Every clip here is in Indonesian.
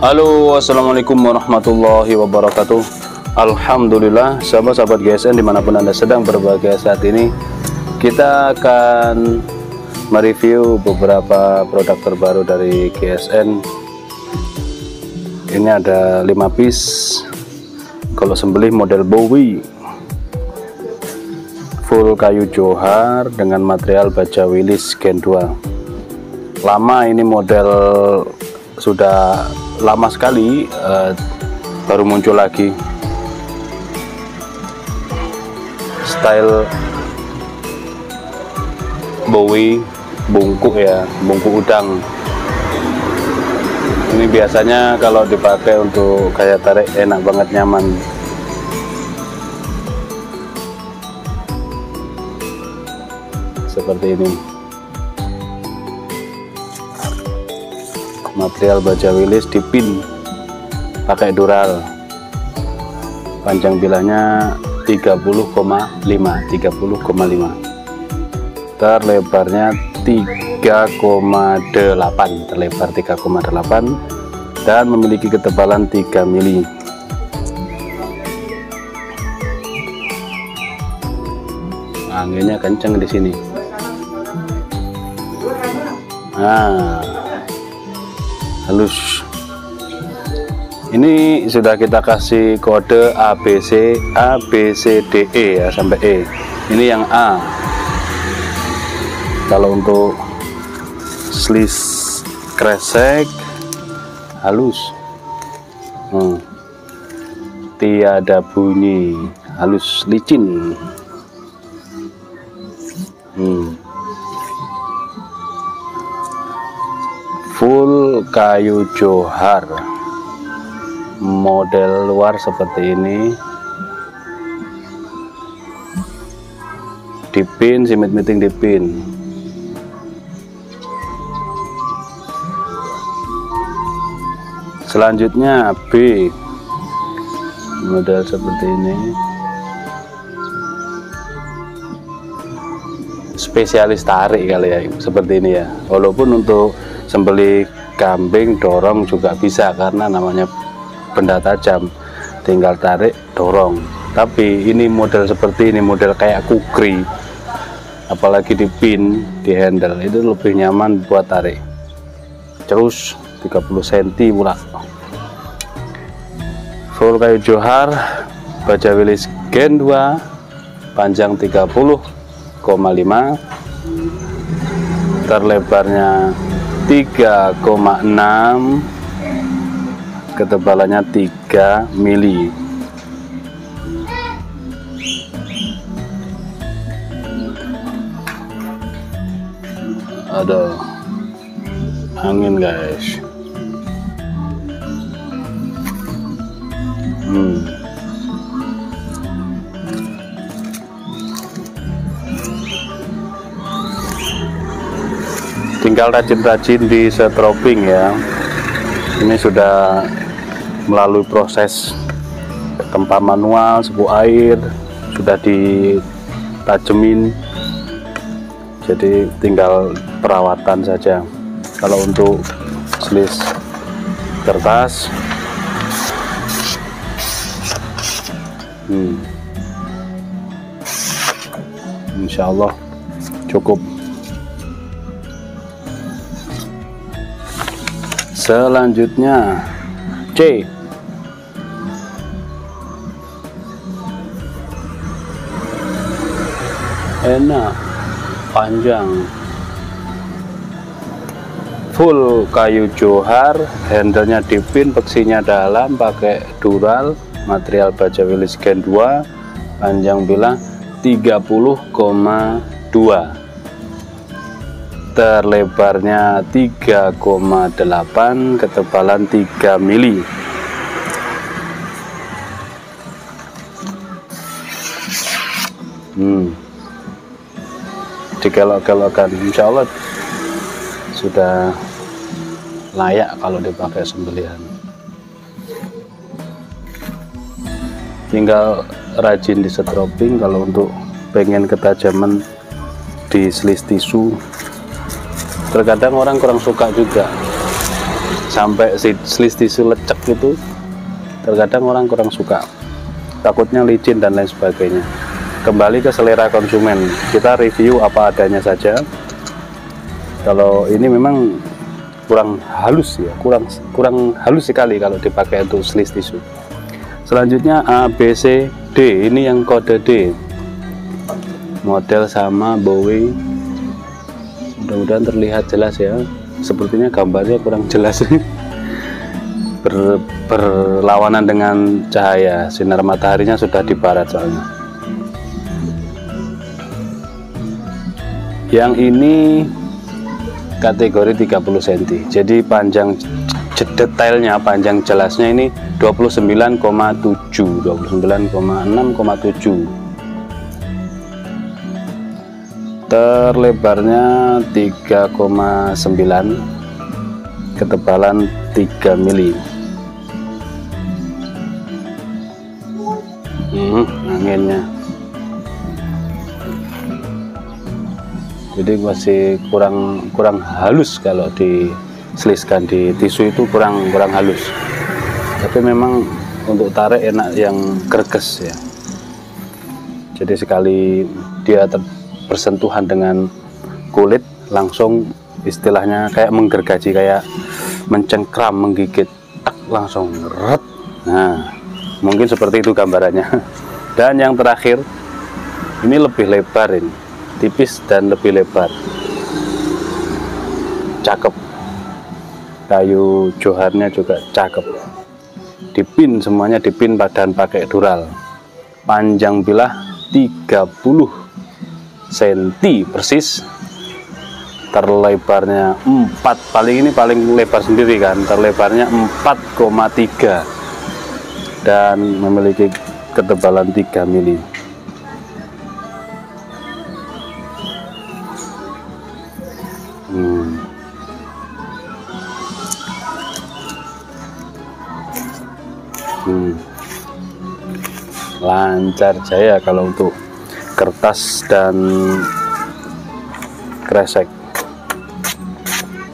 Halo, assalamualaikum warahmatullahi wabarakatuh. Alhamdulillah, sahabat-sahabat GSN dimanapun Anda sedang berbahagia saat ini, kita akan mereview beberapa produk terbaru dari GSN. Ini ada 5 piece kalau sembelih model Bowie, full kayu johar dengan material baja Willis Gen 2. Lama ini model, sudah lama sekali, baru muncul lagi style Bowie bungkuk ya, bungkuk udang. Ini biasanya kalau dipakai untuk gaya tarik enak banget, nyaman. Seperti ini. Material baja Willis dipin pakai dural, panjang bilahnya 30,5, terlebarnya 3,8, terlebar 3,8 dan memiliki ketebalan 3 mili. Anginnya kenceng di sini. Nah, halus. Ini sudah kita kasih kode ABC, ABCDE ya, sampai E. Ini yang A. Kalau untuk slis kresek halus, tiada bunyi, halus licin. Full kayu johar, model luar seperti ini, dipin, simit miting dipin. Selanjutnya B, model seperti ini, spesialis tarik kali ya, seperti ini ya. Walaupun untuk sembelih kambing dorong juga bisa, karena namanya benda tajam, tinggal tarik dorong. Tapi ini model seperti ini, model kayak kukri, apalagi dipin, di handle, itu lebih nyaman buat tarik. Terus 30 cm pula. Full kayu johar, baja Willis Gen 2, panjang 30,5, terlebarnya 3,6, ketebalannya 3 mili. Ada angin guys. Tinggal rajin-rajin di strobing ya. Ini sudah melalui proses tempa manual, sepuh air, sudah ditajemin, jadi tinggal perawatan saja. Kalau untuk slis kertas, insya Allah cukup. Selanjutnya C, enak, panjang, full kayu johar, handlenya dipin, peksinya dalam, pakai dural, material baja Willis Gen 2, panjang bilah 30,2, terlebarnya 3,8, ketebalan 3 mili. Dikelok-kelokkan, insya Allah sudah layak kalau dipakai sembelihan. Tinggal rajin di strobing. Kalau untuk pengen ketajaman di slis tisu, terkadang orang kurang suka juga sampai slis tisu lecek itu terkadang orang kurang suka, takutnya licin dan lain sebagainya. Kembali ke selera konsumen, kita review apa adanya saja. Kalau ini memang kurang halus ya, kurang halus sekali kalau dipakai untuk slis tisu. Selanjutnya A, B, C, D, ini yang kode D, model sama Bowie. Mudah-mudahan terlihat jelas ya, sepertinya gambarnya kurang jelas. Berlawanan dengan cahaya, sinar mataharinya sudah di barat soalnya. Yang ini kategori 30 cm, jadi panjang detailnya, panjang jelasnya ini 29,7, 29,6,7. Terlebarnya 3,9, ketebalan 3 mili. Anginnya jadi masih kurang halus, kalau diseliskan di tisu itu kurang halus. Tapi memang untuk tarik enak yang gerges ya, jadi sekali dia bersentuhan dengan kulit langsung istilahnya kayak menggergaji, kayak mencengkram, menggigit, langsung ret. Nah, mungkin seperti itu gambarannya. Dan yang terakhir, ini lebih lebar, ini tipis dan lebih lebar, cakep. Kayu joharnya juga cakep, dipin, semuanya dipin dan pakai dural. Panjang bilah 30 cm persis, terlebarnya 4, ini paling lebar sendiri kan, terlebarnya 4,3 dan memiliki ketebalan 3 mili. Lancar jaya kalau untuk kertas dan kresek.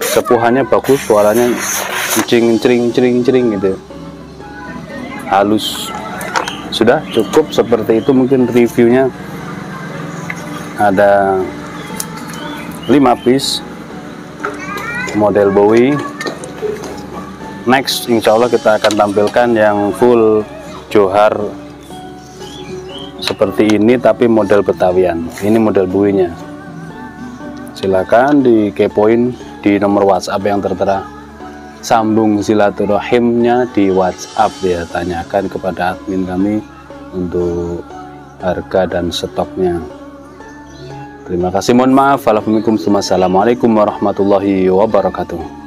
Sepuhannya bagus, suaranya cering gitu, halus. Sudah cukup seperti itu mungkin reviewnya. Ada 5 piece model Bowie. Next insya Allah kita akan tampilkan yang full johar seperti ini, tapi model Betawian. Ini model Bowie-nya. Silakan dikepoin di nomor WhatsApp yang tertera. Sambung silaturahimnya di WhatsApp ya, tanyakan kepada admin kami untuk harga dan stoknya. Terima kasih, mohon maaf. Assalamualaikum warahmatullahi wabarakatuh.